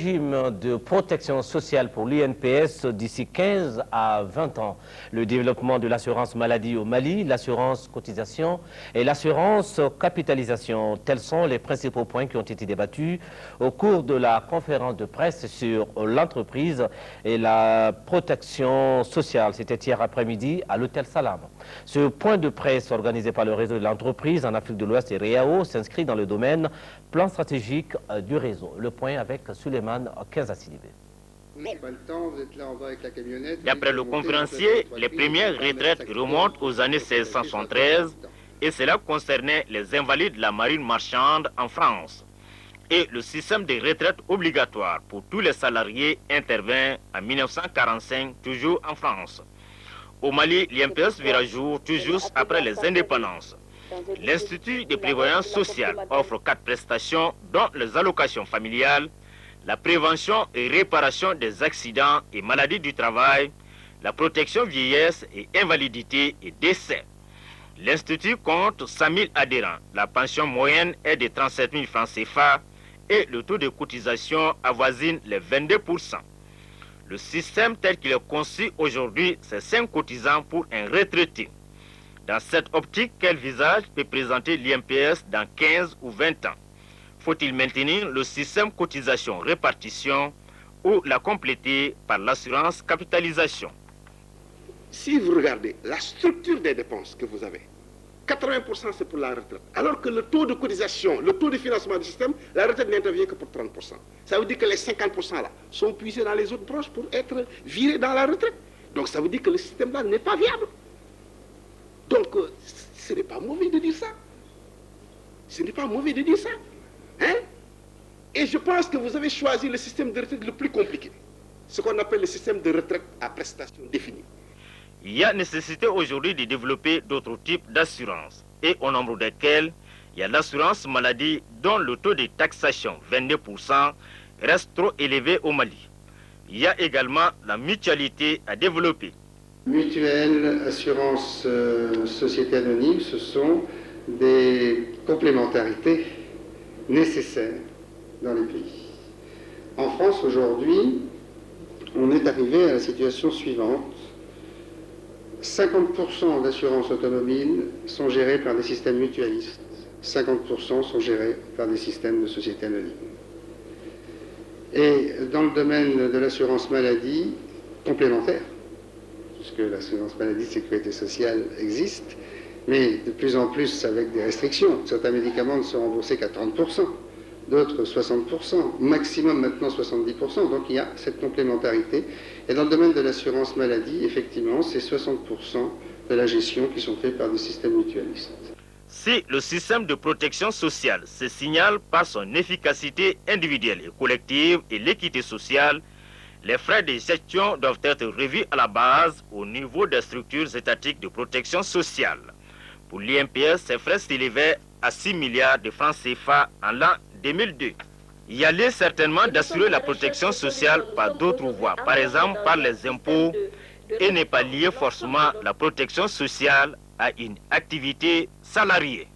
régime de protection sociale pour l'INPS d'ici 15 à 20 ans. Le développement de l'assurance maladie au Mali, l'assurance cotisation et l'assurance capitalisation. Tels sont les principaux points qui ont été débattus au cours de la conférence de presse sur l'entreprise et la protection sociale. C'était hier après-midi à l'hôtel Salam. Ce point de presse organisé par le réseau de l'entreprise en Afrique de l'Ouest et REAO s'inscrit dans le domaine plan stratégique du réseau. Le point avec Suleiman Kenza-Sidibé. D'après le conférencier, les premières retraites remontent aux années 1673 et cela concernait les invalides de la marine marchande en France. Et le système de retraite obligatoire pour tous les salariés intervint en 1945, toujours en France. Au Mali, l'INPS verra jour tout juste après les indépendances. L'Institut de prévoyance sociale offre 4 prestations, dont les allocations familiales, la prévention et réparation des accidents et maladies du travail, la protection vieillesse et invalidité et décès. L'Institut compte 100 000 adhérents. La pension moyenne est de 37 000 francs CFA et le taux de cotisation avoisine les 22%. Le système tel qu'il est conçu aujourd'hui, c'est 5 cotisants pour un retraité. Dans cette optique, quel visage peut présenter l'INPS dans 15 ou 20 ans? Faut-il maintenir le système cotisation-répartition ou la compléter par l'assurance capitalisation? Si vous regardez la structure des dépenses que vous avez, 80% c'est pour la retraite. Alors que le taux de cotisation, le taux de financement du système, la retraite n'intervient que pour 30%. Ça veut dire que les 50% là sont puisés dans les autres branches pour être virés dans la retraite. Donc ça veut dire que le système là n'est pas viable. Donc ce n'est pas mauvais de dire ça. Ce n'est pas mauvais de dire ça. Hein? Et je pense que vous avez choisi le système de retraite le plus compliqué. Ce qu'on appelle le système de retraite à prestations définies. Il y a nécessité aujourd'hui de développer d'autres types d'assurances, et au nombre desquels il y a l'assurance maladie dont le taux de taxation, 22%, reste trop élevé au Mali. Il y a également la mutualité à développer. Mutuelle, assurance, société anonyme, ce sont des complémentarités nécessaires dans les pays. En France, aujourd'hui, on est arrivé à la situation suivante. 50% d'assurances automobiles sont gérées par des systèmes mutualistes. 50% sont gérés par des systèmes de sociétés anonymes. Et dans le domaine de l'assurance maladie complémentaire, puisque l'assurance maladie de sécurité sociale existe, mais de plus en plus avec des restrictions. Certains médicaments ne sont remboursés qu'à 30%, d'autres 60%, maximum maintenant 70%. Donc il y a cette complémentarité. Et dans le domaine de l'assurance maladie, effectivement, c'est 60% de la gestion qui sont faits par des systèmes mutualistes. Si le système de protection sociale se signale par son efficacité individuelle et collective et l'équité sociale, les frais de gestion doivent être revus à la base au niveau des structures étatiques de protection sociale. Pour l'INPS, ces frais s'élevaient à 6 milliards de francs CFA en l'an 2002. Il y a lieu certainement d'assurer la protection sociale par d'autres voies, par exemple par les impôts, et n'est pas lié forcément la protection sociale à une activité salariée.